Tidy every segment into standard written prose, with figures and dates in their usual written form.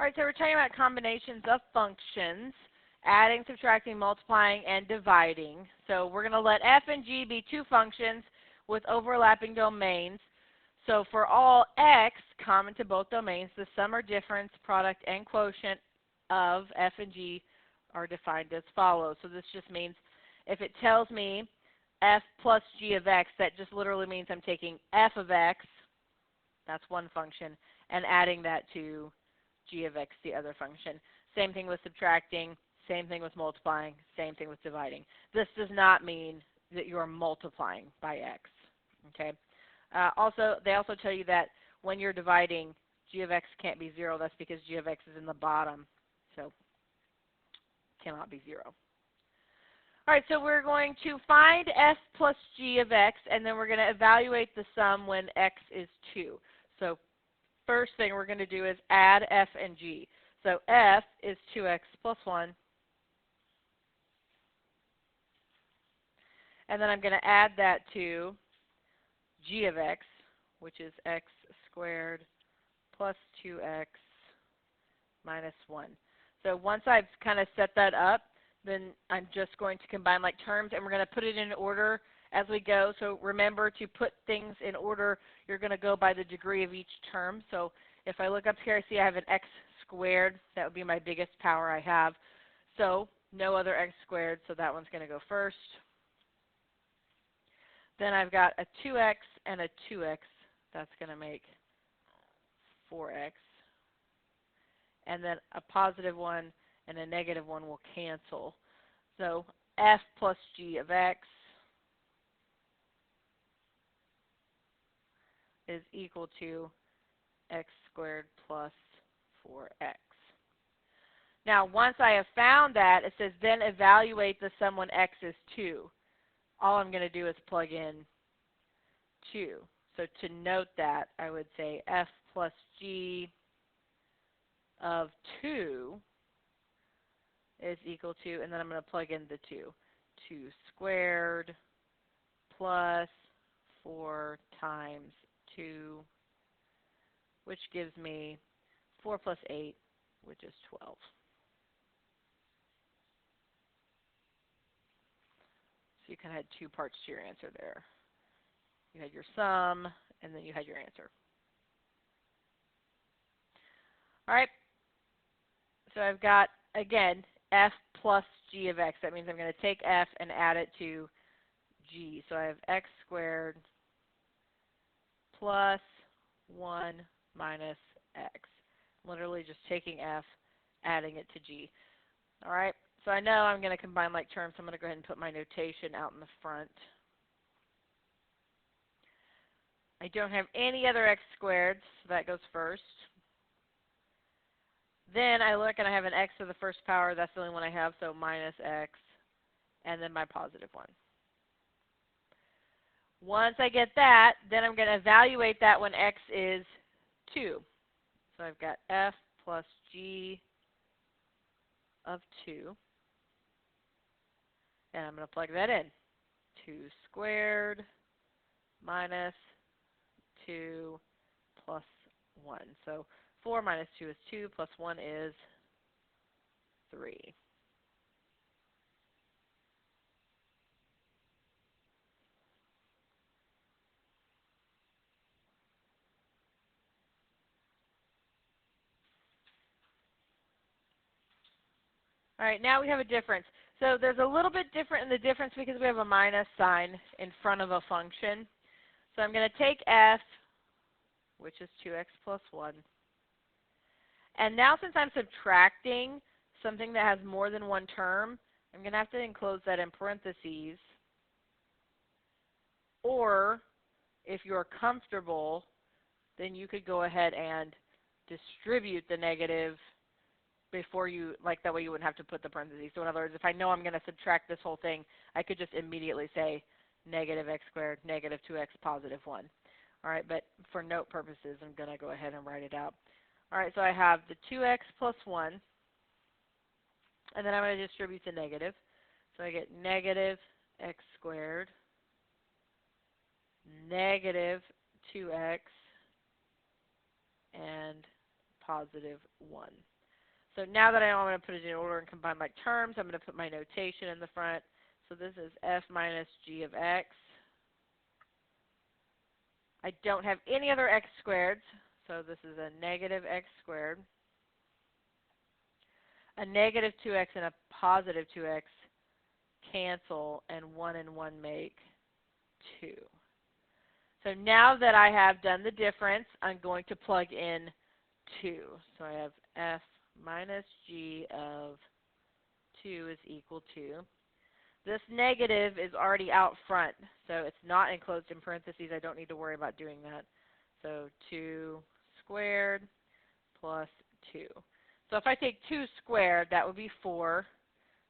All right, so we're talking about combinations of functions, adding, subtracting, multiplying, and dividing. So we're going to let f and g be two functions with overlapping domains. So for all x common to both domains, the sum or difference, product, and quotient of f and g are defined as follows. So this just means if it tells me f plus g of x, that just literally means I'm taking f of x, that's one function, and adding that to g of x, the other function. Same thing with subtracting, same thing with multiplying, same thing with dividing. This does not mean that you're multiplying by x. Okay. They also tell you that when you're dividing, g of x can't be 0. That's because g of x is in the bottom, so cannot be 0. All right, so we're going to find f plus g of x, and then we're going to evaluate the sum when x is 2. So first thing we're going to do is add f and g. So f is 2x plus 1. And then I'm going to add that to g of x, which is x squared plus 2x minus 1. So once I've kind of set that up, then I'm just going to combine like terms, and we're going to put it in order as we go. So remember, to put things in order, you're going to go by the degree of each term. So if I look up here, I see I have an x squared. That would be my biggest power I have. So no other x squared, so that one's going to go first. Then I've got a 2x and a 2x. That's going to make 4x. And then a positive 1 and a negative 1 will cancel. So f plus g of x is equal to x squared plus 4x. Now, once I have found that, it says then evaluate the sum when x is 2. All I'm going to do is plug in 2. So to note that, I would say f plus g of 2 is equal to, and then I'm going to plug in the 2. 2 squared plus 4 times 2, which gives me 4 plus 8, which is 12. So you kind of had two parts to your answer there. You had your sum, and then you had your answer. All right. So I've got, again, f plus g of x. That means I'm going to take f and add it to g. So I have x squared plus 1 minus x. Literally just taking f, adding it to g. All right. So I know I'm going to combine like terms. So I'm going to go ahead and put my notation out in the front. I don't have any other x squared, so that goes first. Then I look and I have an x to the first power. That's the only one I have, so minus x, and then my positive 1. Once I get that, then I'm going to evaluate that when x is 2. So I've got f plus g of 2. And I'm going to plug that in. 2 squared minus 2 plus 1. So 4 minus 2 is 2, plus 1 is 3. All right, now we have a difference. So there's a little bit different in the difference because we have a minus sign in front of a function. So I'm going to take f, which is 2x plus 1. And now since I'm subtracting something that has more than one term, I'm going to have to enclose that in parentheses. Or if you're comfortable, then you could go ahead and distribute the negative before you, like that way you wouldn't have to put the parentheses. So in other words, if I know I'm going to subtract this whole thing, I could just immediately say negative x squared, negative 2x, positive 1. All right, but for note purposes, I'm going to go ahead and write it out. All right, so I have the 2x plus 1, and then I'm going to distribute the negative. So I get negative x squared, negative 2x, and positive 1. So now that I know I'm going to put it in order and combine like terms, I'm going to put my notation in the front. So this is f minus g of x. I don't have any other x squareds, so this is a negative x squared. A negative 2x and a positive 2x cancel, and 1 make 2. So now that I have done the difference, I'm going to plug in 2. So I have f minus g of 2 is equal to. This negative is already out front, so it's not enclosed in parentheses. I don't need to worry about doing that. So 2 squared plus 2. So if I take 2 squared, that would be 4.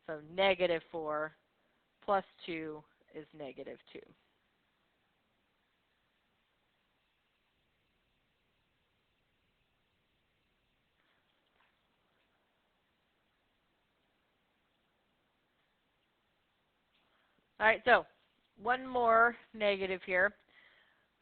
So negative 4 plus 2 is negative 2. All right, so one more negative here.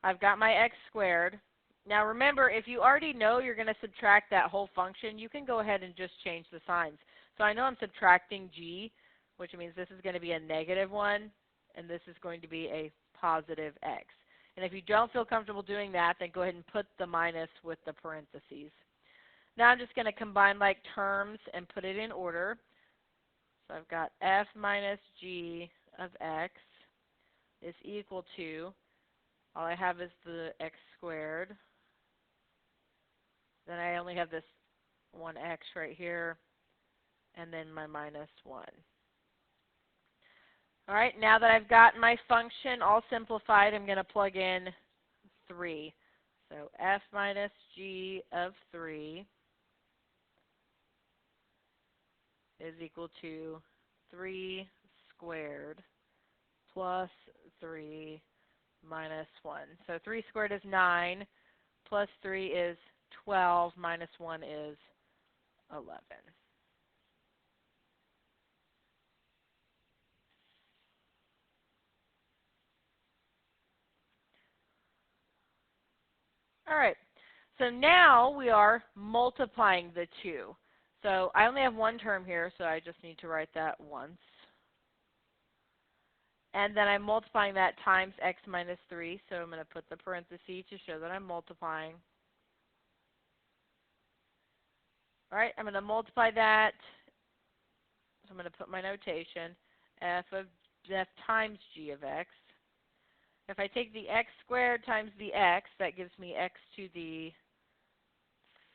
I've got my x squared. Now remember, if you already know you're going to subtract that whole function, you can go ahead and just change the signs. So I know I'm subtracting g, which means this is going to be a negative 1, and this is going to be a positive x. And if you don't feel comfortable doing that, then go ahead and put the minus with the parentheses. Now I'm just going to combine like terms and put it in order. So I've got f minus g of x is equal to, all I have is the x squared. Then I only have this 1x right here, and then my minus 1. All right, now that I've got my function all simplified, I'm going to plug in 3. So f minus g of 3 is equal to 3 squared plus 3 minus 1. So 3 squared is 9, plus 3 is 12, minus 1 is 11. All right, so now we are multiplying the two. So I only have one term here, so I just need to write that once. And then I'm multiplying that times x minus 3, so I'm going to put the parenthesis to show that I'm multiplying. All right, I'm going to multiply that. So I'm going to put my notation, f times g of x. If I take the x squared times the x, that gives me x to the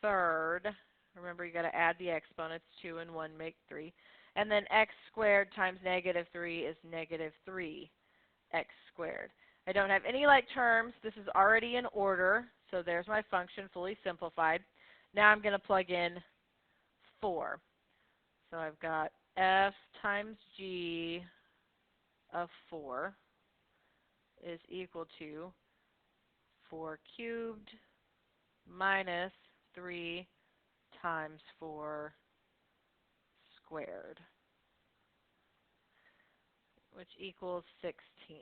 third. Remember, you got to add the exponents. 2 and 1 make 3. And then x squared times negative 3 is negative 3x squared. I don't have any like terms. This is already in order, so there's my function fully simplified. Now I'm going to plug in 4. So I've got f times g of 4 is equal to 4 cubed minus 3 times 4 squared, which equals 16.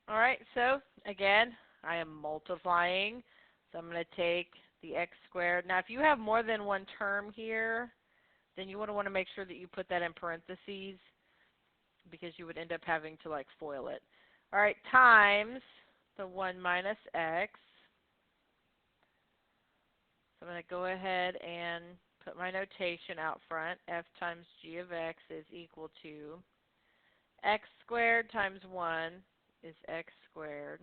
All right, so again, I am multiplying. So I'm going to take the x squared. Now, if you have more than one term here, then you want to make sure that you put that in parentheses, because you would end up having to like FOIL it. All right, times the 1 minus x. So I'm going to go ahead and put my notation out front. F times g of x is equal to x squared times 1 is x squared.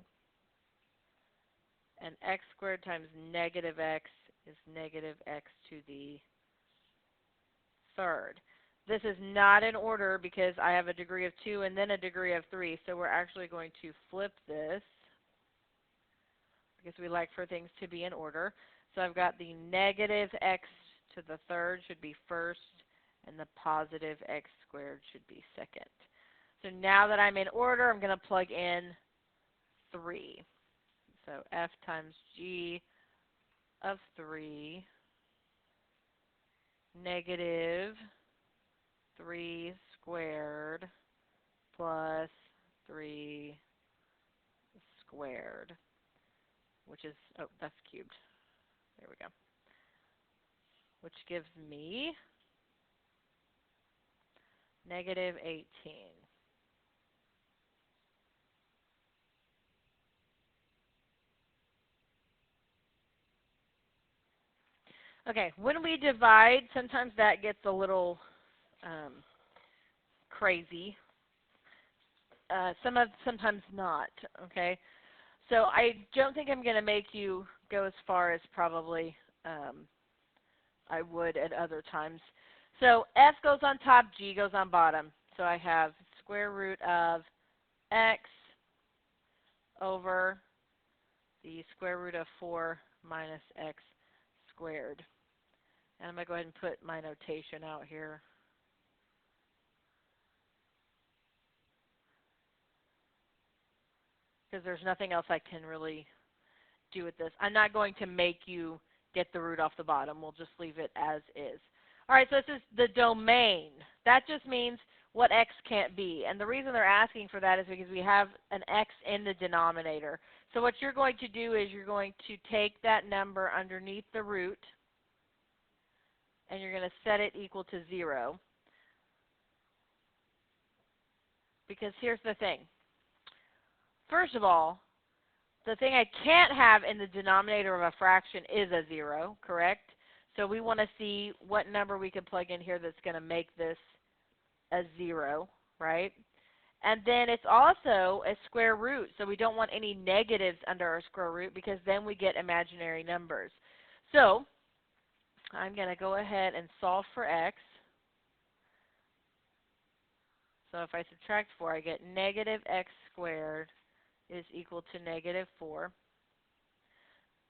And x squared times negative x is negative x to the third. This is not in order because I have a degree of 2 and then a degree of 3. So we're actually going to flip this because we like for things to be in order. So I've got the negative x to the third should be first, and the positive x squared should be second. So now that I'm in order, I'm going to plug in 3. So f times g of 3 negative 3 squared plus which is, oh, that's cubed. There we go. Which gives me negative 18. Okay, when we divide, sometimes that gets a little crazy. Sometimes not, okay? So I don't think I'm going to make you go as far as probably I would at other times. So f goes on top, g goes on bottom. So I have square root of x over the square root of 4 minus x squared. And I'm going to go ahead and put my notation out here. Because there's nothing else I can really do with this. I'm not going to make you get the root off the bottom. We'll just leave it as is. All right, so this is the domain. That just means what x can't be. And the reason they're asking for that is because we have an x in the denominator. So what you're going to do is you're going to take that number underneath the root, and you're going to set it equal to 0. Because here's the thing. First of all, the thing I can't have in the denominator of a fraction is a 0, correct? So we want to see what number we can plug in here that's going to make this a 0, right? And then it's also a square root, so we don't want any negatives under our square root because then we get imaginary numbers. So I'm going to go ahead and solve for x. So if I subtract 4, I get negative x squared is equal to negative 4.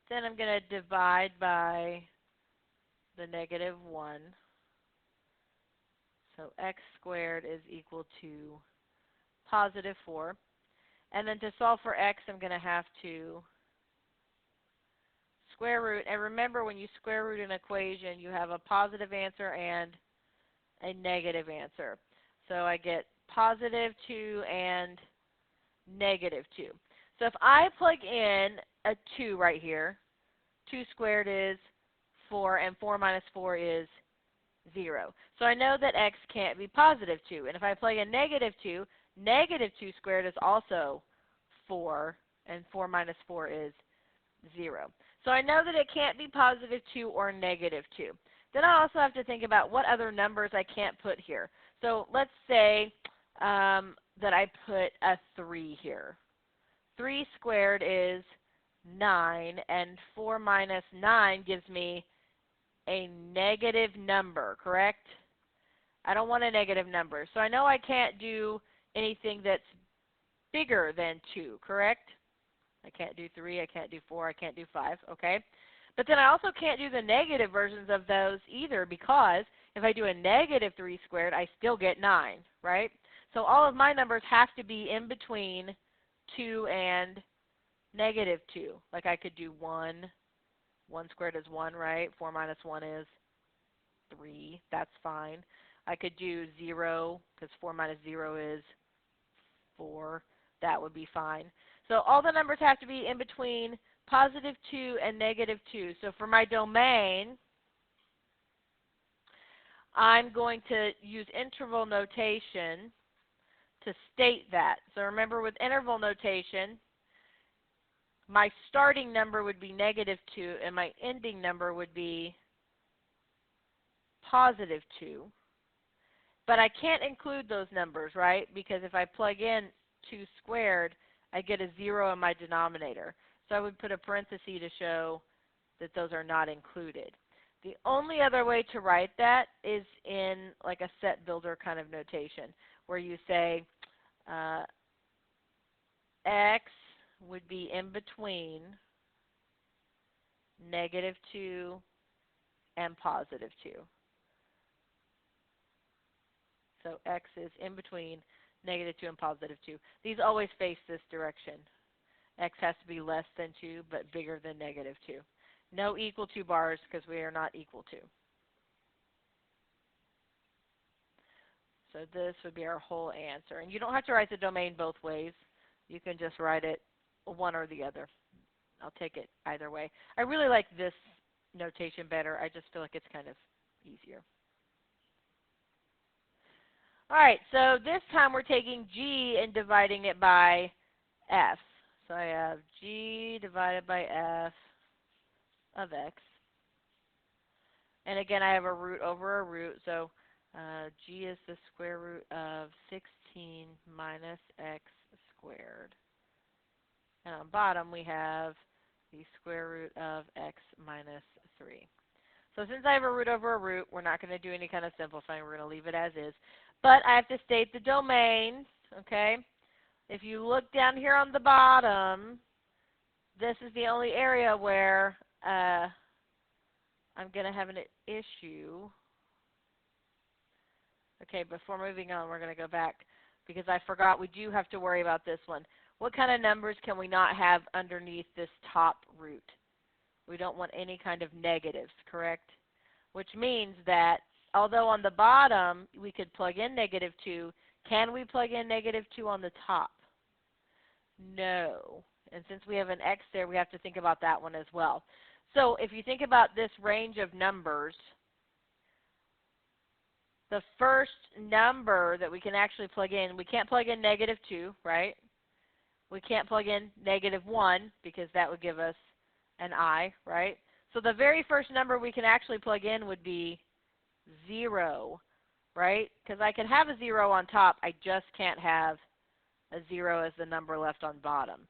Then I'm going to divide by the negative 1. So x squared is equal to positive 4. And then to solve for x, I'm going to have to square root. And remember, when you square root an equation, you have a positive answer and a negative answer. So I get positive 2 and negative 2. So if I plug in a 2 right here, 2 squared is 4, and 4 minus 4 is 0. So I know that x can't be positive 2. And if I plug in negative 2, negative 2 squared is also 4, and 4 minus 4 is 0. So I know that it can't be positive 2 or negative 2. Then I also have to think about what other numbers I can't put here. So let's say that I put a 3 here. 3 squared is 9, and 4 minus 9 gives me a negative number, correct? I don't want a negative number. So I know I can't do anything that's bigger than 2, correct? I can't do 3, I can't do 4, I can't do 5, okay? But then I also can't do the negative versions of those either, because if I do a negative 3 squared, I still get 9, right? So all of my numbers have to be in between 2 and negative 2. Like I could do 1. 1 squared is 1, right? 4 minus 1 is 3. That's fine. I could do 0, because 4 minus 0 is 4. That would be fine. So all the numbers have to be in between positive 2 and negative 2. So for my domain, I'm going to use interval notation to state that. So remember, with interval notation, my starting number would be negative 2, and my ending number would be positive 2. But I can't include those numbers, right? Because if I plug in 2 squared, I get a 0 in my denominator. So I would put a parenthesis to show that those are not included. The only other way to write that is in like a set builder kind of notation, where you say x would be in between negative 2 and positive 2. So x is in between negative 2 and positive 2. These always face this direction. X has to be less than 2, but bigger than negative 2. No equal to bars, because we are not equal to. So this would be our whole answer. And you don't have to write the domain both ways. You can just write it one or the other. I'll take it either way. I really like this notation better. I just feel like it's kind of easier. All right, so this time we're taking G and dividing it by F. So I have G divided by F of X. And again, I have a root over a root, so G is the square root of 16 minus X squared. And on bottom, we have the square root of X minus 3. So since I have a root over a root, we're not going to do any kind of simplifying. We're going to leave it as is. But I have to state the domain, okay? If you look down here on the bottom, this is the only area where I'm going to have an issue. Okay, before moving on, we're going to go back because I forgot we do have to worry about this one. What kind of numbers can we not have underneath this top root? We don't want any kind of negatives, correct? Which means that although on the bottom we could plug in -2, can we plug in -2 on the top? No. And since we have an x there, we have to think about that one as well. So if you think about this range of numbers, the first number that we can actually plug in, we can't plug in -2, right? We can't plug in -1 because that would give us an I, right? So the very first number we can actually plug in would be 0, right? Because I can have a 0 on top, I just can't have a 0 as the number left on bottom.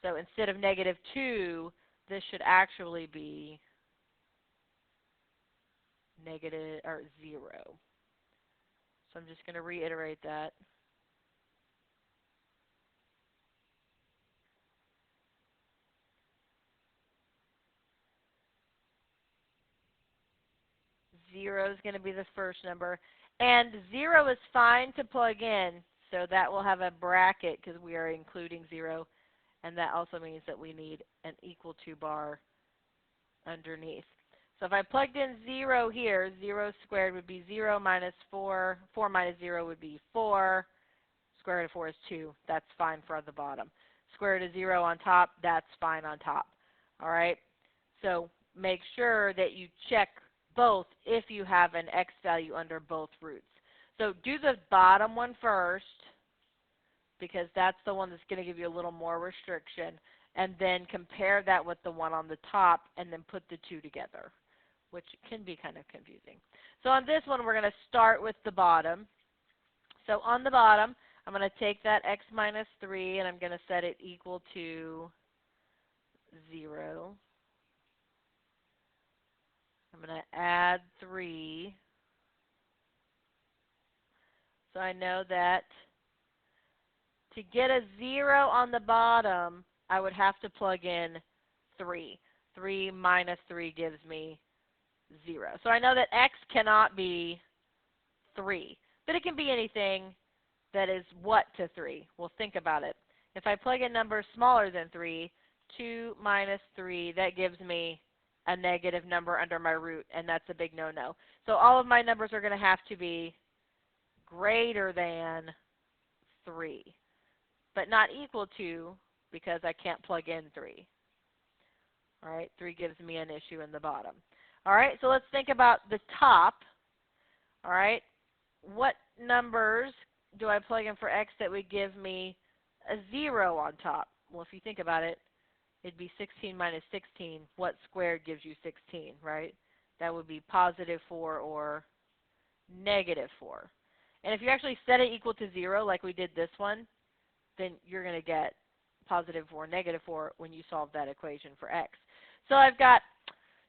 So instead of -2, this should actually be -0. So I'm just going to reiterate that. Zero is going to be the first number. And 0 is fine to plug in, so that will have a bracket because we are including 0. And that also means that we need an equal to bar underneath. So if I plugged in 0 here, 0 squared would be 0 minus 4. 4 minus 0 would be 4. Square root of 4 is 2. That's fine for the bottom. Square root of 0 on top, that's fine on top. All right? So make sure that you check both if you have an x value under both roots. So do the bottom one first because that's the one that's going to give you a little more restriction, and then compare that with the one on the top and then put the two together, which can be kind of confusing. So on this one, we're going to start with the bottom. So on the bottom, I'm going to take that x minus 3 and I'm going to set it equal to 0. I'm going to add 3. So I know that to get a 0 on the bottom, I would have to plug in 3. 3 minus 3 gives me 0. So I know that x cannot be 3, but it can be anything that is what to 3? Well, think about it. If I plug in numbers smaller than 3, 2 minus 3, that gives me a negative number under my root, and that's a big no-no. So all of my numbers are going to have to be greater than 3, but not equal to because I can't plug in 3. All right, 3 gives me an issue in the bottom. All right, so let's think about the top. All right, what numbers do I plug in for x that would give me a 0 on top? Well, if you think about it, it'd be 16 minus 16. What squared gives you 16, right? That would be positive 4 or negative 4. And if you actually set it equal to 0 like we did this one, then you're going to get positive 4, negative 4 when you solve that equation for x. So I've got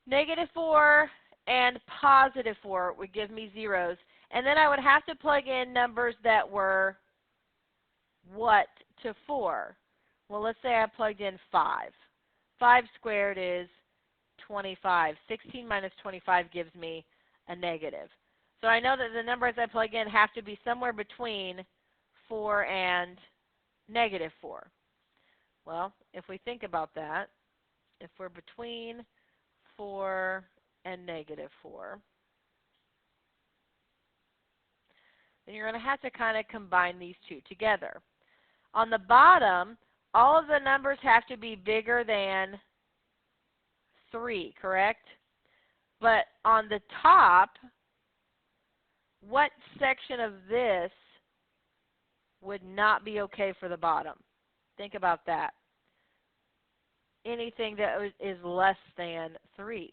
negative 4 and positive 4 would give me zeros. And then I would have to plug in numbers that were what to 4? Well, let's say I plugged in 5. 5 squared is 25. 16 minus 25 gives me a negative. So I know that the numbers I plug in have to be somewhere between 4 and negative 4. Well, if we think about that, if we're between 4 and negative 4, then you're going to have to kind of combine these two together. On the bottom, all of the numbers have to be bigger than 3, correct? But on the top, what section of this would not be okay for the bottom? Think about that. Anything that is less than 3.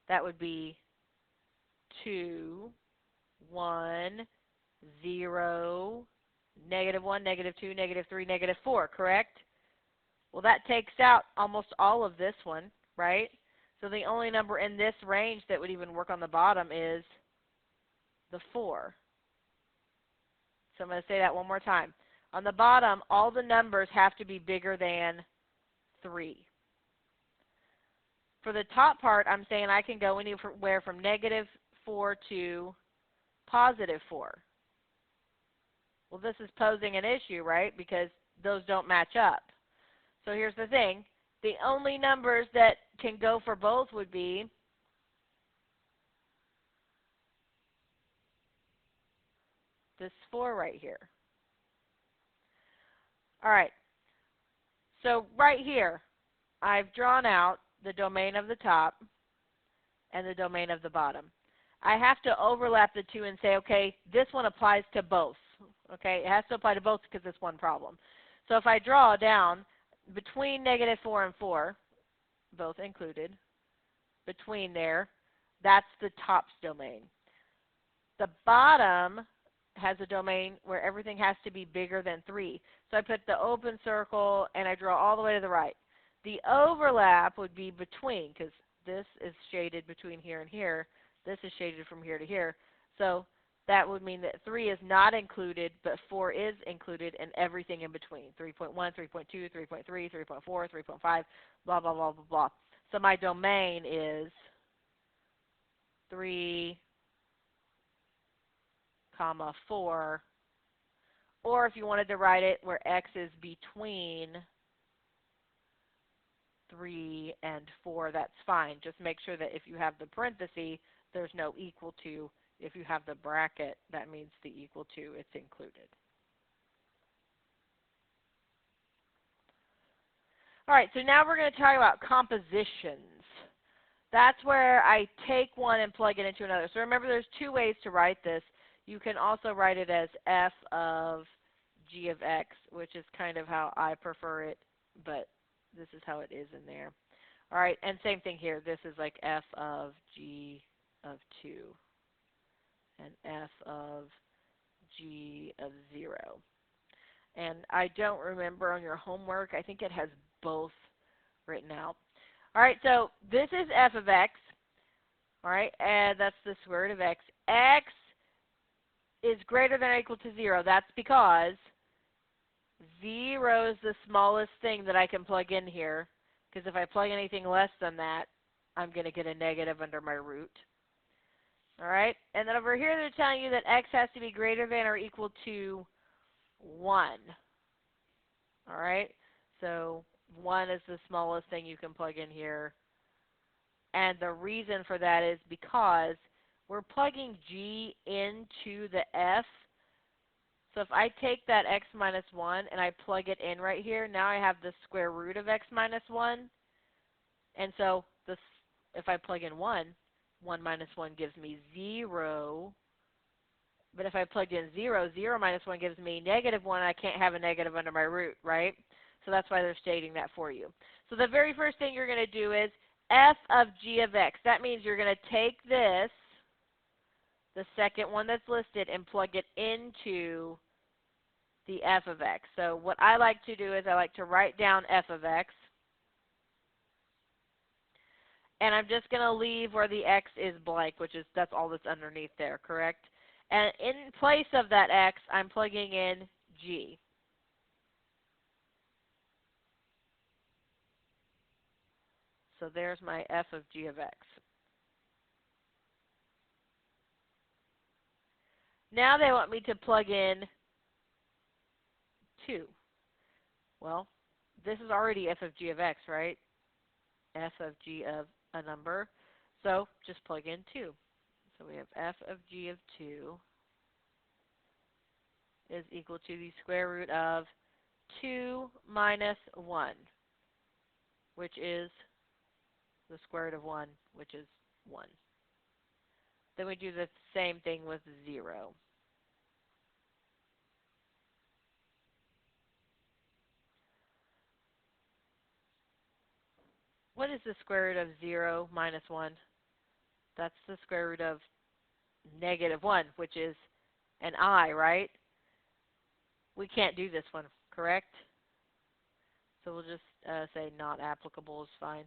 That would be 2, 1, 0, -1, -2, -3, -4, correct? Well, that takes out almost all of this one, right? So the only number in this range that would even work on the bottom is the 4. So I'm going to say that one more time. On the bottom, all the numbers have to be bigger than 3. For the top part, I'm saying I can go anywhere from -4 to +4. Well, this is posing an issue, right? Because those don't match up. So here's the thing. The only numbers that can go for both would be this 4 right here. All right. So right here, I've drawn out the domain of the top and the domain of the bottom. I have to overlap the two and say, okay, this one applies to both. Okay, it has to apply to both because it's one problem. So if I draw down between -4 and 4, both included, between there, that's the top's domain. The bottom has a domain where everything has to be bigger than 3. So I put the open circle and I draw all the way to the right. The overlap would be between, because this is shaded between here and here. This is shaded from here to here. So that would mean that 3 is not included, but 4 is included, and everything in between. 3.1, 3.2, 3.3, 3.4, 3.5, blah, blah, blah, blah, blah. So my domain is 3, 4, or if you wanted to write it where x is between 3 and 4, that's fine. Just make sure that if you have the parenthesis, there's no equal to. If you have the bracket, that means the equal to, it's included. All right, so now we're going to talk about compositions. That's where I take one and plug it into another. So remember, there's two ways to write this. You can also write it as f of g of x, which is kind of how I prefer it, but this is how it is in there. All right, and same thing here. This is like f of g of 2 and f of g of 0. And I don't remember on your homework. I think it has both written out. All right, so this is f of x. All right, and that's the square root of x. X is greater than or equal to 0. That's because 0 is the smallest thing that I can plug in here, because if I plug anything less than that, I'm going to get a negative under my root. All right, and then over here they're telling you that x has to be greater than or equal to 1. All right, so 1 is the smallest thing you can plug in here. And the reason for that is because we're plugging g into the f. So if I take that x minus 1 and I plug it in right here, now I have the square root of x minus 1. And so this, if I plug in 1, 1 minus 1 gives me 0. But if I plugged in 0, 0 minus 1 gives me negative 1, and I can't have a negative under my root, right? So that's why they're stating that for you. So the very first thing you're going to do is f of g of x. That means you're going to take this, the second one that's listed, and plug it into the f of x. So what I like to do is I like to write down f of x. And I'm just going to leave where the x is blank, which is, that's all that's underneath there, correct? And in place of that x, I'm plugging in g. So there's my f of g of x. Now they want me to plug in 2. Well, this is already f of g of x, right? F of g of a number. So just plug in 2. So we have f of g of 2 is equal to the square root of 2 minus 1, which is the square root of 1, which is 1. Then we do the same thing with 0. What is the square root of 0 minus 1? That's the square root of negative 1, which is an I, right? We can't do this one, correct? So we'll just say not applicable is fine.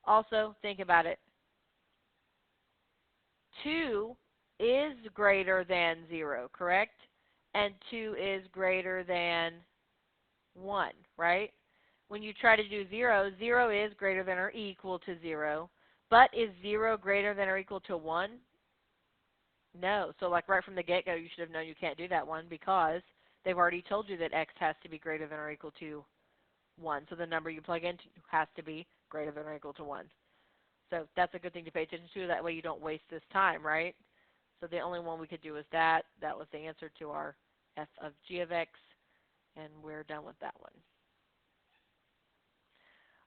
Also, think about it. 2 is greater than 0, correct? And 2 is greater than 1, right? When you try to do 0, 0 is greater than or equal to 0. But is 0 greater than or equal to 1? No. So like right from the get-go, you should have known you can't do that one because they've already told you that x has to be greater than or equal to 1. So the number you plug in has to be greater than or equal to 1. So that's a good thing to pay attention to. That way you don't waste this time, right? So the only one we could do is that. That was the answer to our f of g of x, and we're done with that one.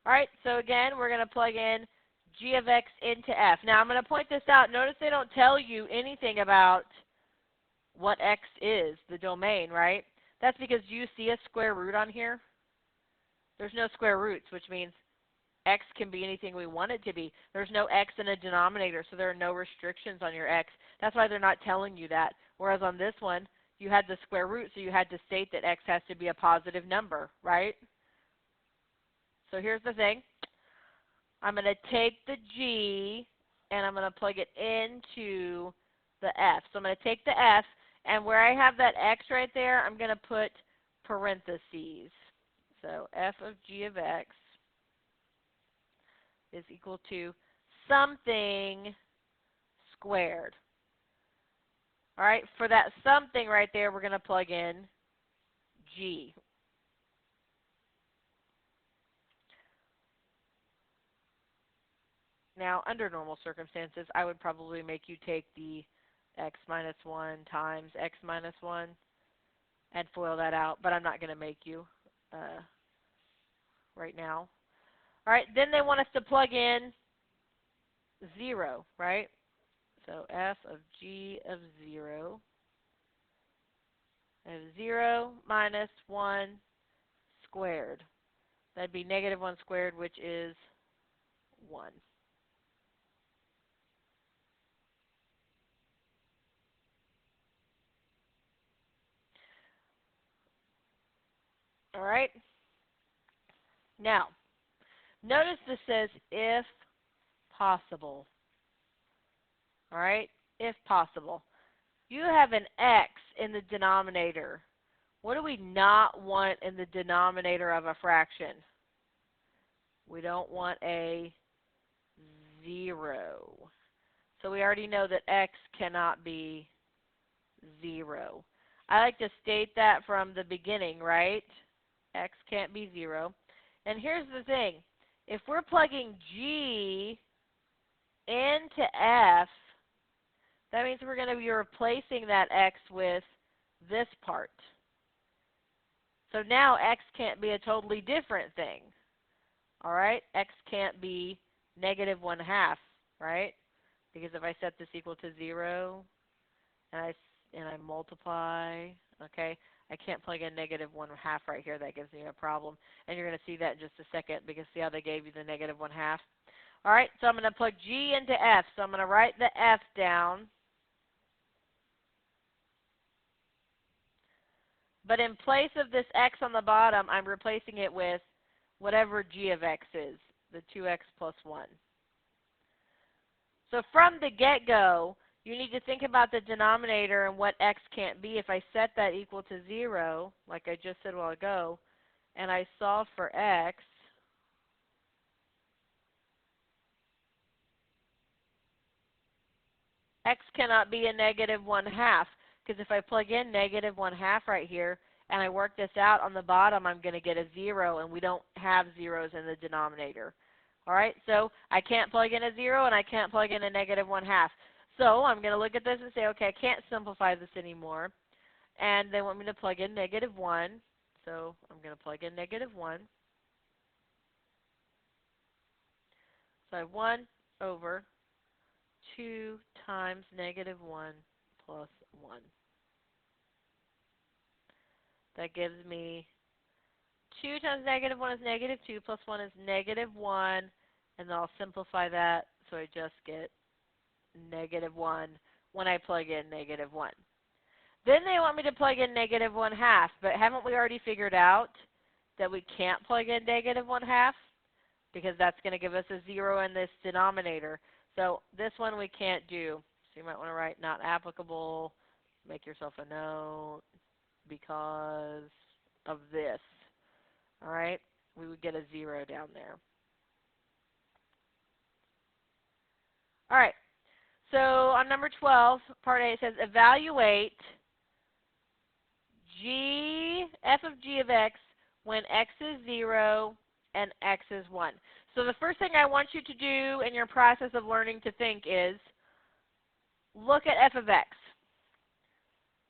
All right, so again, we're going to plug in g of x into f. Now, I'm going to point this out. Notice they don't tell you anything about what x is, the domain, right? That's because you see a square root on here. There's no square roots, which means x can be anything we want it to be. There's no x in a denominator, so there are no restrictions on your x. That's why they're not telling you that. Whereas on this one, you had the square root, so you had to state that x has to be a positive number, right? So here's the thing. I'm going to take the g, and I'm going to plug it into the f. So I'm going to take the f, and where I have that x right there, I'm going to put parentheses. So f of g of x is equal to something squared. All right, for that something right there, we're going to plug in g. Now, under normal circumstances, I would probably make you take the x minus 1 times x minus 1 and FOIL that out, but I'm not going to make you right now. All right, then they want us to plug in 0, right? So f of g of 0 is 0 minus 1 squared. That'd be negative 1 squared, which is 1. All right. Now, notice this says if possible. All right, if possible. You have an x in the denominator. What do we not want in the denominator of a fraction? We don't want a 0. So we already know that x cannot be 0. I like to state that from the beginning, right? X can't be 0. And here's the thing. If we're plugging g into f, that means we're going to be replacing that x with this part. So now x can't be a totally different thing. All right? X can't be negative 1/2, right? Because if I set this equal to 0 and I multiply, okay, I can't plug in negative 1/2 right here. That gives me a problem. And you're going to see that in just a second because see how they gave you the negative 1/2? All right, so I'm going to plug g into f. So I'm going to write the f down. But in place of this x on the bottom, I'm replacing it with whatever g of x is, the 2x plus 1. So from the get-go, you need to think about the denominator and what x can't be. If I set that equal to 0, like I just said a while ago, and I solve for x, x cannot be a negative 1/2, because if I plug in negative 1/2 right here, and I work this out on the bottom, I'm going to get a 0, and we don't have zeros in the denominator. All right, so I can't plug in a 0, and I can't plug in a negative 1/2. So I'm going to look at this and say, okay, I can't simplify this anymore. And they want me to plug in negative 1. So I'm going to plug in -1. So I have 1 over 2 times -1 plus 1. That gives me 2 times -1 is -2 plus 1 is -1. And then I'll simplify that so I just get -1 when I plug in -1. Then they want me to plug in -1/2, but haven't we already figured out that we can't plug in -1/2 because that's going to give us a 0 in this denominator. So this one we can't do. So you might want to write not applicable, make yourself a note because of this. All right? We would get a 0 down there. All right. So on number 12, part A, it says evaluate f of g of x when x is 0 and x is 1. So the first thing I want you to do in your process of learning to think is look at f of x.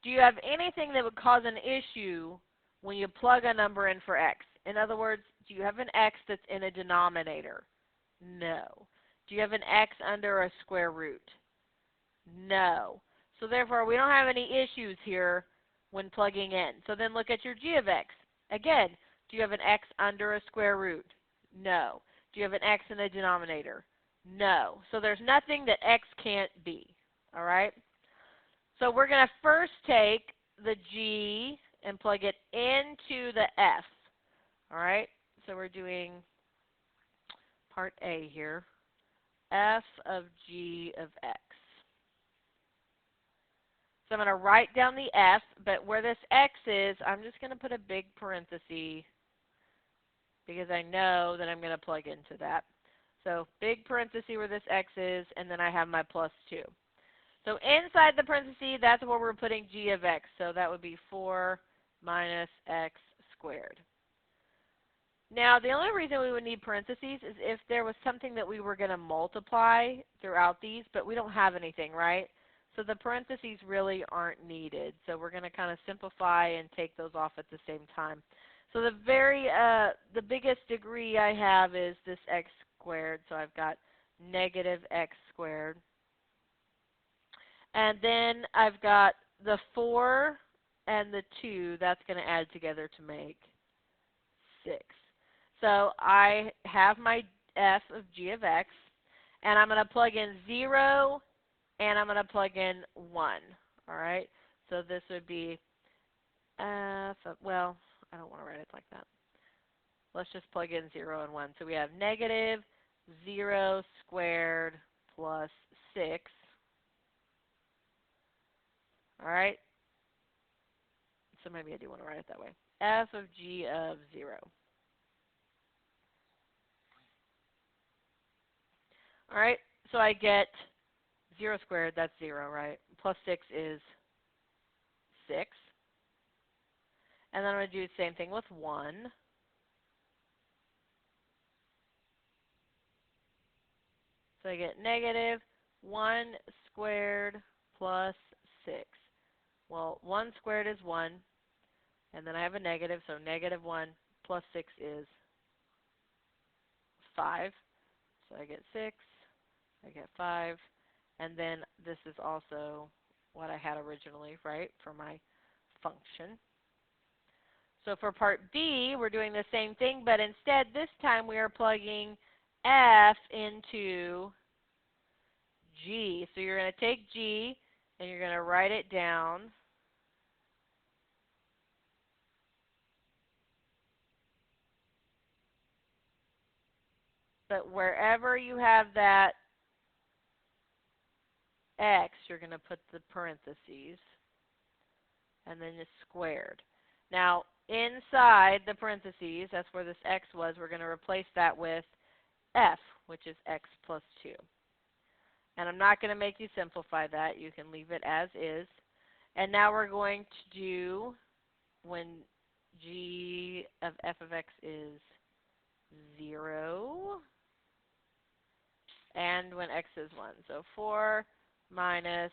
Do you have anything that would cause an issue when you plug a number in for x? In other words, do you have an x that's in a denominator? No. Do you have an x under a square root? No. So therefore, we don't have any issues here when plugging in. So then look at your g of x. Again, do you have an x under a square root? No. Do you have an x in the denominator? No. So there's nothing that x can't be. All right? So we're going to first take the g and plug it into the f. All right? So we're doing part A here. F of g of x. So I'm going to write down the f, but where this x is, I'm just going to put a big parenthesis because I know that I'm going to plug into that. So big parenthesis where this x is, and then I have my plus 2. So inside the parenthesis, that's where we're putting g of x. So that would be 4 minus x squared. Now, the only reason we would need parentheses is if there was something that we were going to multiply throughout these, but we don't have anything, right? So the parentheses really aren't needed. So we're going to kind of simplify and take those off at the same time. So the biggest degree I have is this x squared. So I've got negative x squared. And then I've got the 4 and the 2. That's going to add together to make 6. So I have my f of g of x, and I'm going to plug in 0, and I'm going to plug in 1. All right? So this would be f of, well, I don't want to write it like that. Let's just plug in 0 and 1. So we have negative 0 squared plus 6. All right? So maybe I do want to write it that way. F of g of 0. All right, so I get 0 squared, that's 0, right? Plus 6 is 6. And then I'm going to do the same thing with 1. So I get negative 1 squared plus 6. Well, 1 squared is 1, and then I have a negative, so negative 1 plus 6 is 5. So I get 6, I get 5, and then this is also what I had originally, right, for my function. So for part B, we're doing the same thing, but instead this time we are plugging f into g. So you're going to take g and you're going to write it down. But wherever you have that x, you're going to put the parentheses and then it's squared. Now, inside the parentheses, that's where this x was, we're going to replace that with f, which is x plus 2. And I'm not going to make you simplify that. You can leave it as is. And now we're going to do when g of f of x is 0 and when x is 1. So 4 minus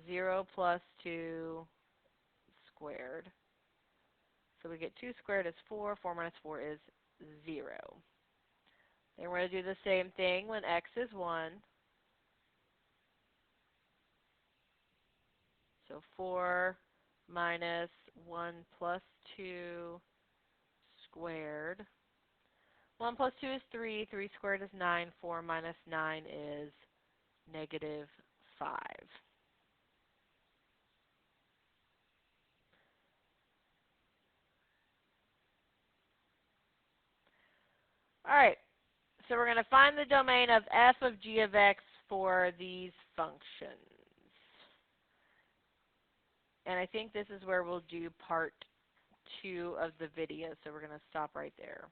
0 plus 2 squared. So we get 2 squared is 4. 4 minus 4 is 0. Then we're going to do the same thing when x is 1. So 4 minus 1 plus 2 squared. 1 plus 2 is 3. 3 squared is 9. 4 minus 9 is negative 5. All right, so we're going to find the domain of f of g of x for these functions. And I think this is where we'll do part 2 of the video, so we're going to stop right there.